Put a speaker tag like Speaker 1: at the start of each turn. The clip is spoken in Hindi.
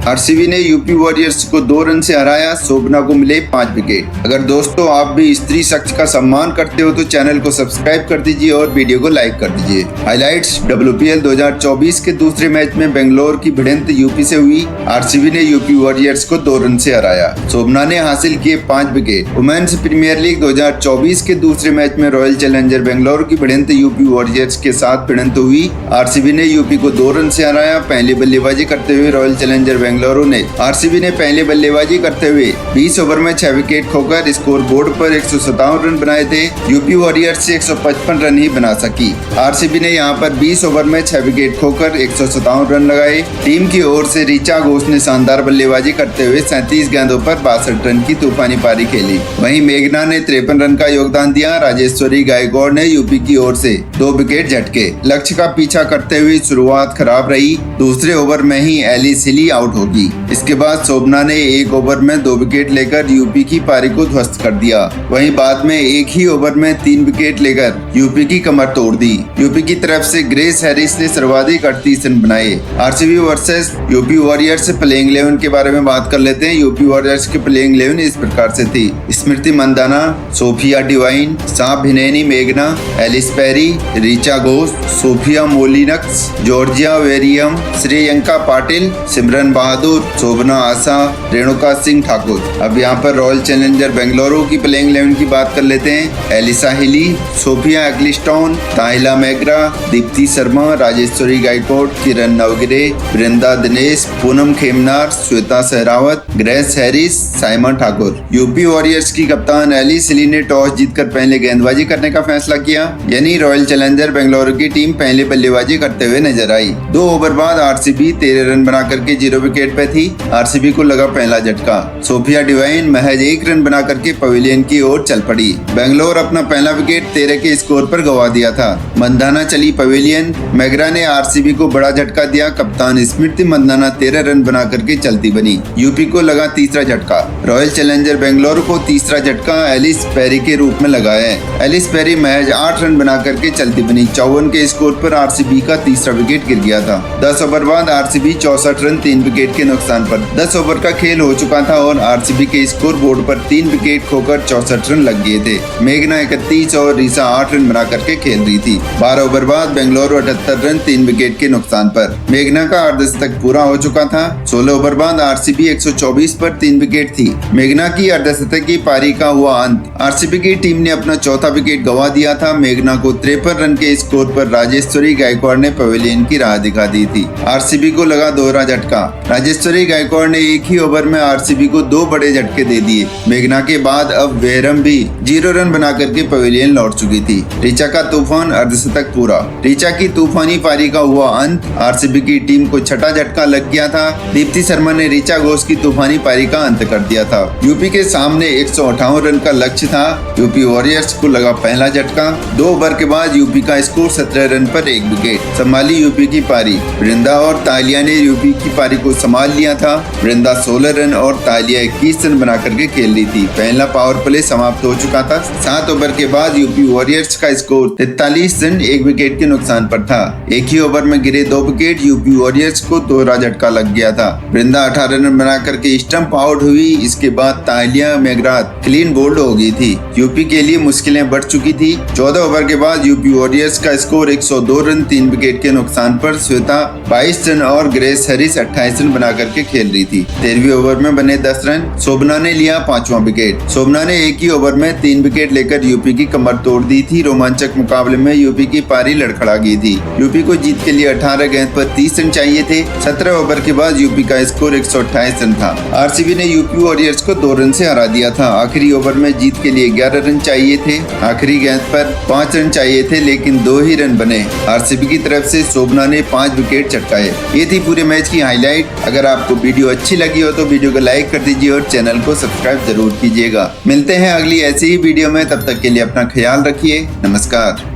Speaker 1: आरसीबी ने यूपी वॉरियर्स को 2 रन से हराया, शोभना को मिले 5 विकेट। अगर दोस्तों आप भी स्त्री शक्ति का सम्मान करते हो तो चैनल को सब्सक्राइब कर दीजिए और वीडियो को लाइक कर दीजिए। हाइलाइट्स। WPL 2024 के दूसरे मैच में बेंगलोर की भिड़ंत यूपी से हुई। आरसीबी ने यूपी वॉरियर्स को 2 रन से हराया, शोभना ने हासिल किए 5 विकेट। वुमेन्स प्रीमियर लीग 2024 के दूसरे मैच में रॉयल चैलेंजर बेंगलोर की भिड़ंत यूपी वॉरियर्स के साथ भिड़ंत हुई। आरसीबी ने यूपी को 2 रन से हराया। पहले बल्लेबाजी करते हुए रॉयल चैलेंजर बेंगलुरु ने आरसीबी ने पहले बल्लेबाजी करते हुए 20 ओवर में 6 विकेट खोकर स्कोर बोर्ड पर 157 रन बनाए थे। यूपी वॉरियर्स से 155 रन ही बना सकी। आरसीबी ने यहां पर 20 ओवर में 6 विकेट खोकर 157 रन लगाए। टीम की ओर से ऋचा घोष ने शानदार बल्लेबाजी करते हुए 37 गेंदों पर 62 रन की तूफानी पारी खेली। वहीं मेघना ने 53 रन का योगदान दिया। राजेश्वरी गायकवाड़ ने यूपी की ओर से 2 विकेट झटके। लक्ष्य का पीछा करते हुए शुरुआत खराब रही। दूसरे ओवर में ही एलिस हिली आउट होगी। इसके बाद शोभना ने 1 ओवर में 2 विकेट लेकर यूपी की पारी को ध्वस्त कर दिया। वहीं बाद में एक ही ओवर में 3 विकेट लेकर यूपी की कमर तोड़ दी। यूपी की तरफ से ग्रेस हैरिस ने सर्वाधिक 38 रन बनाए। RCB versus UP warriors playing 11 के बारे में बात कर लेते हैं। यूपी वॉरियर्स की प्लेइंग 11 इस प्रकार से थी: स्मृति Mandanna, Sophia divine, Sabbhineni मेघना, Ellyse Perry, Richa Ghosh, Sophia Molineux, Georgia Wareham, Shreyanka Patil, Simran Bahadur, Sobhana Asha, Renuka Singh Thakur. अब यहाँ पर रॉयल चैलेंजर बेंगलुरु की प्लेइंग 11 की बात कर लेते हैं। Alyssa Healy, Sophia Ecclestone, Tahlia McGrath, Deepti Sharma, Rajeshwari Gayakwad, Kiran Navgire, Vrinda Dinesh, Poonam Khemnar, Shweta Sehrawat, Grace Harris, Simon Thakur. UP warriors की कप्तान एलिस हिली ने टॉस जीतकर पहले गेंदबाजी करने का फैसला किया, यानी रॉयल चैलेंजर बेंगलुरु की टीम पहले बल्लेबाजी करते हुए नजर आई। 2 ओवर बाद आरसीबी 13 रन बना करके 0 विकेट पे थी। आरसीबी को लगा पहला झटका। सोफिया डिवाइन महज 1 रन बना करके पवेलियन की ओर चल पड़ी। बेंगलोर अपना पहला विकेट 13 के स्कोर पर गंवा दिया था। मंदाना चली पवेलियन। मेगरा ने आरसीबी को बड़ा झटका दिया। कप्तान स्मृति मंदाना 13 रन बना करके चलती बनी। यूपी को लगा तीसरा झटका। रॉयल चैलेंजर बेंगलुरु को तीसरा झटका एलिस पेरी के रूप में लगा है। एलिस पेरी महज 8 रन बना करके चलती बनी। 54 के स्कोर पर आरसीबी का तीसरा विकेट गिर गया था। 10 ओवर बाद आरसीबी 64 रन 3 विकेट के नुकसान पर। 10 ओवर का खेल हो चुका था और आरसीबी के स्कोर बोर्ड पर 3 विकेट खोकर 64 रन लग गए थे। मेघना 31 और रीसा 8 रन बना करके खेल रही थी। 12 ओवर बाद बेंगलुरु 78 रन 3 विकेट के नुकसान पर। मेघना का अर्धशतक पूरा हो चुका था। 16 ओवर बाद आरसीबी 124 पर 3 विकेट थी। मेघना की अर्धशतक की पारी का हुआ अंत। आरसीबी की टीम ने अपना चौथा विकेट गंवा दिया था। मेघना को 53 रन के स्कोर पर राजेश्वरी गायकवाड़ ने पवेलियन की राह दिखा दी थी। आरसीबी को लगा दोहरा झटका। राजेश्वरी गायकवाड़ ने एक ही ओवर में आरसीबी को 2 बड़े झटके दे दिए। मेघना के बाद अब वेरम भी 0 रन बना करके पवेलियन लौट चुकी थी। ऋचा का तूफान अर्धशतक पूरा। ऋचा की तूफानी पारी का हुआ अंत। आरसीबी की टीम को छठा झटका लग गया था। दीप्ति शर्मा ने ऋचा घोष की तूफानी पारी का अंत कर दिया था। यूपी के सामने 158 रन का लक्ष्य था। यूपी वॉरियर्स को लगा पहला झटका। 2 ओवर के बाद यूपी का स्कोर 17 रन पर 1 विकेट। संभाली यूपी की पारी। वृंदा और तालिया ने यूपी की पारी को संभाल लिया था। वृंदा 16 रन और तालिया 21 रन बना करके खेल रही थी। पहला पावर प्ले समाप्त हो चुका था। 7 ओवर के बाद यूपी वॉरियर्स का स्कोर 43 रन 1 विकेट के नुकसान पर था। एक ही ओवर में गिरे 2 विकेट। यूपी वॉरियर्स को दोहरा झटका लग गया था। वृंदा 18 रन बना करके स्टंप आउट हुई। इसके बाद तालिया मेगरात क्लीन बोल्ड हो गई थी। यूपी के लिए मुश्किलें बढ़ चुकी थी। 14 ओवर के बाद यूपी वॉरियर्स का स्कोर 102 रन 3 विकेट के नुकसान पर। श्वेता 22 रन और ग्रेस हैरिस 28 रन बना करके खेल रही थी। 13वें ओवर में बने 10 रन। शोभना ने लिया 5वां विकेट। शोभना ने एक ही ओवर में 3 विकेट लेकर यूपी की कमर तोड़ दी थी। रोमांचक मुकाबले में यूपी की पारी लड़खड़ा गई थी। यूपी को जीत के लिए 18 गेंद पर 30 रन चाहिए थे। 17 ओवर के बाद यूपी का स्कोर 128 रन था। आरसीबी ने यूपी वॉरियर्स को 2 रन से हरा दिया था। आखिरी ओवर में जीत के लिए 11 रन चाहिए थे। आखिरी गेंद पर 5 रन चाहिए थे, लेकिन 2 ही रन बने। आरसीबी की तरफ से शोभना ने 5 विकेट चटकाए। ये थी पूरे मैच की हाईलाइट। अगर आपको वीडियो अच्छी लगी हो तो वीडियो को लाइक कर दीजिए और चैनल को सब्सक्राइब जरूर कीजिएगा। मिलते हैं अगली ऐसी ही वीडियो में। तब तक के लिए अपना ख्याल रखिए। नमस्कार।